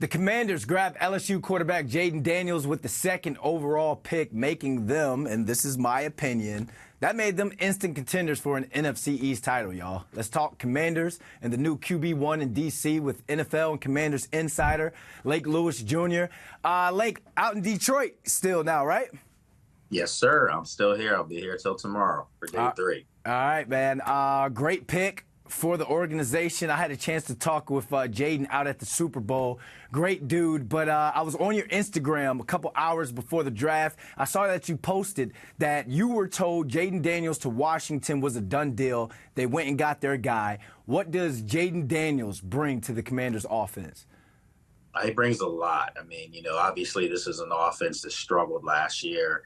The Commanders grabbed LSU quarterback Jayden Daniels with the second overall pick, making them, and this is my opinion, that made them instant contenders for an NFC East title, y'all. Let's talk Commanders and the new QB1 in D.C. with NFL and Commanders insider Lake Lewis Jr. Lake, out in Detroit still now, right? Yes, sir. I'm still here. I'll be here till tomorrow for day 3. All right, man. Great pick for the organization. I had a chance to talk with Jayden out at the Super Bowl. Great dude. But I was on your Instagram a couple hours before the draft. I saw that you posted that you were told Jayden Daniels to Washington was a done deal. They went and got their guy. What does Jayden Daniels bring to the Commanders' offense? He brings a lot. I mean, obviously this is an offense that struggled last year.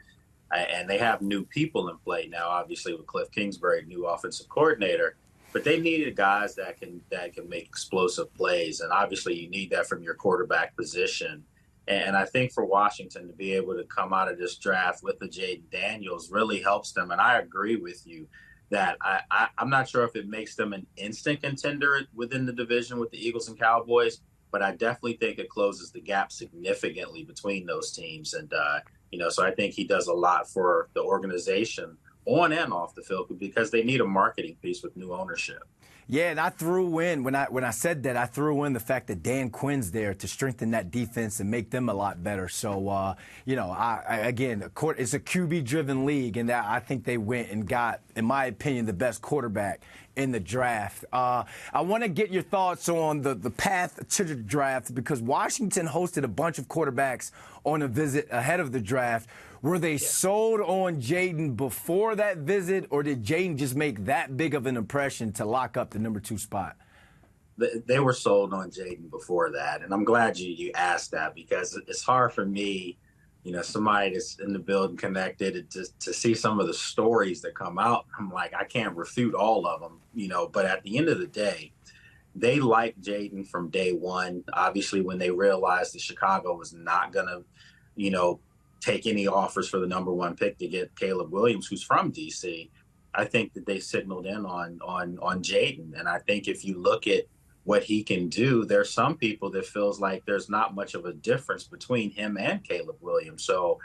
And they have new people in play now, obviously with Cliff Kingsbury, new offensive coordinator. But they needed guys that can make explosive plays, and obviously you need that from your quarterback position. And I think for Washington to be able to come out of this draft with the Jayden Daniels really helps them. And I agree with you that I'm not sure if it makes them an instant contender within the division with the Eagles and Cowboys, but I definitely think it closes the gap significantly between those teams. And so I think he does a lot for the organization on and off the field because they need a marketing piece with new ownership. Yeah, and I threw in, when I said that, I threw in the fact that Dan Quinn's there to strengthen that defense and make them a lot better. So, again, it's a QB-driven league, and I think they went and got, in my opinion, the best quarterback in the draft. I want to get your thoughts on the path to the draft because Washington hosted a bunch of quarterbacks on a visit ahead of the draft. Were they sold on Jayden before that visit, or did Jayden just make that big of an impression to lock up the number 2 spot? They were sold on Jayden before that, and I'm glad you asked that because it's hard for me, somebody that's in the building connected to see some of the stories that come out. I'm like, I can't refute all of them, but at the end of the day, they liked Jayden from day one. Obviously, when they realized that Chicago was not going to, take any offers for the number 1 pick to get Caleb Williams, who's from D.C., I think that they signaled in on Jayden. And I think if you look at what he can do, there's some people that feels like there's not much of a difference between him and Caleb Williams. So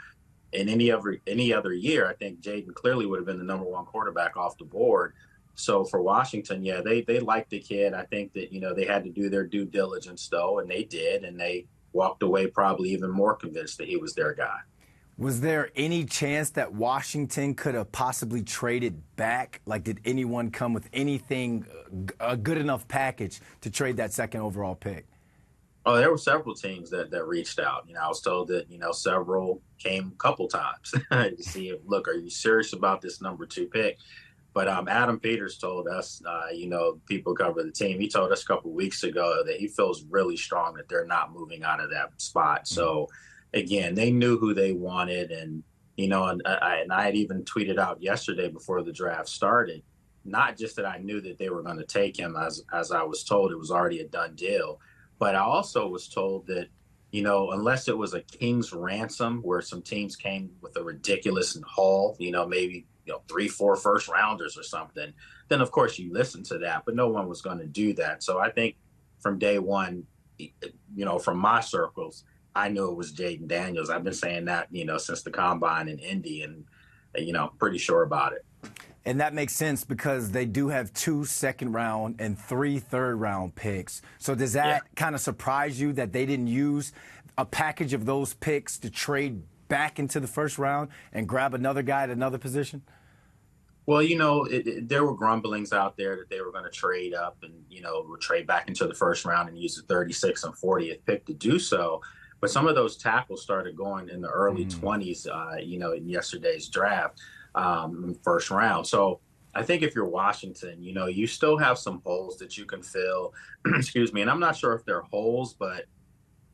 in any other year, I think Jayden clearly would have been the number 1 quarterback off the board. So for Washington, they liked the kid. I think that, they had to do their due diligence, though, and they did. And they walked away probably even more convinced that he was their guy. Was there any chance that Washington could have possibly traded back? Like, did anyone come with anything, a good enough package to trade that second overall pick? Oh, there were several teams that reached out. I was told that, several came a couple times to see if, look, are you serious about this number 2 pick? But Adam Peters told us, people cover the team. He told us a couple of weeks ago that he feels really strong that they're not moving out of that spot. So, again, they knew who they wanted, and I had even tweeted out yesterday before the draft started, not just that I knew that they were going to take him as I was told it was already a done deal, but I also was told that unless it was a king's ransom where some teams came with a ridiculous haul, maybe 3-4 first rounders or something, then of course you listen to that, but no one was going to do that. So I think from day one, from my circles, I knew it was Jayden Daniels. I've been saying that, since the combine in Indy, and, pretty sure about it. And that makes sense because they do have 2 second-round and 3 third-round picks. So does that kind of surprise you that they didn't use a package of those picks to trade back into the first round and grab another guy at another position? Well, there were grumblings out there that they were going to trade up and, would trade back into the first round and use the 36th and 40th pick to do so. But some of those tackles started going in the early 20s, in yesterday's draft, first round. So I think if you're Washington, you still have some holes that you can fill. Excuse me. And I'm not sure if they're holes, but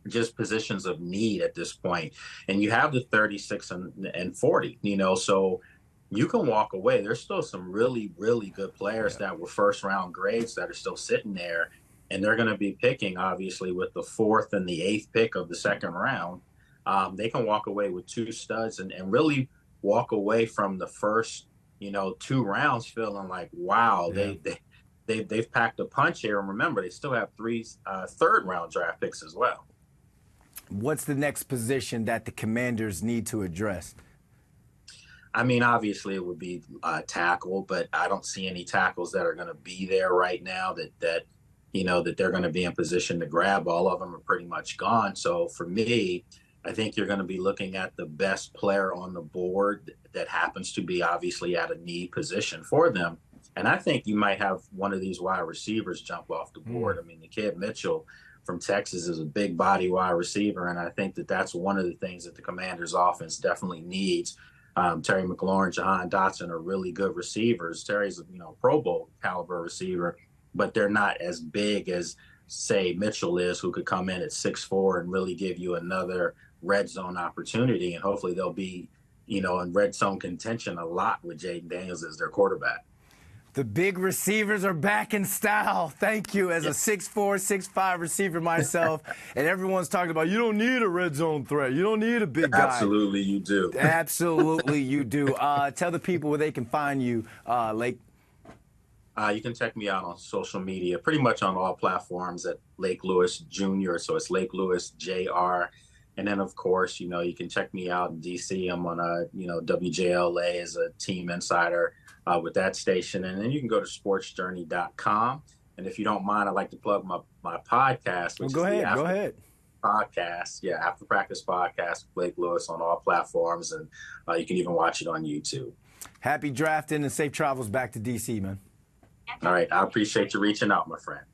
just positions of need at this point. And you have the 36 and 40, so you can walk away. There's still some really, really good players that were first round grades that are still sitting there. And they're going to be picking, obviously, with the 4th and the 8th pick of the second round. They can walk away with 2 studs and really walk away from the first, 2 rounds feeling like, wow, they've packed a punch here. And remember, they still have 3 third-round draft picks as well. What's the next position that the Commanders need to address? I mean, obviously it would be tackle, but I don't see any tackles that are going to be there right now that they're going to be in position to grab. All of them are pretty much gone. So for me, I think you're going to be looking at the best player on the board that happens to be obviously at a need position for them. And I think you might have one of these wide receivers jump off the board. I mean, the kid Mitchell from Texas is a big body wide receiver, and I think that that's one of the things that the Commanders' offense definitely needs. Terry McLaurin, Jahan Dotson are really good receivers. Terry's a Pro Bowl caliber receiver, but they're not as big as, say, Mitchell is, who could come in at 6'4" and really give you another red zone opportunity. And hopefully they'll be, in red zone contention a lot with Jayden Daniels as their quarterback. The big receivers are back in style. Thank you. As a 6'4", 6'5" receiver myself, and everyone's talking about you don't need a red zone threat. You don't need a big guy. Absolutely, you do. Absolutely, you do. Tell the people where they can find you, Lake. You can check me out on social media, pretty much on all platforms at Lake Lewis Jr. So it's Lake Lewis Jr. And then, of course, you can check me out in D.C. I'm on WJLA as a team insider with that station. And then you can go to sportsjourney.com. And if you don't mind, I'd like to plug my podcast, which go ahead. Podcast. Yeah, After Practice Podcast with Blake Lewis on all platforms. And you can even watch it on YouTube. Happy drafting and safe travels back to D.C., man. All right. I appreciate you reaching out, my friend.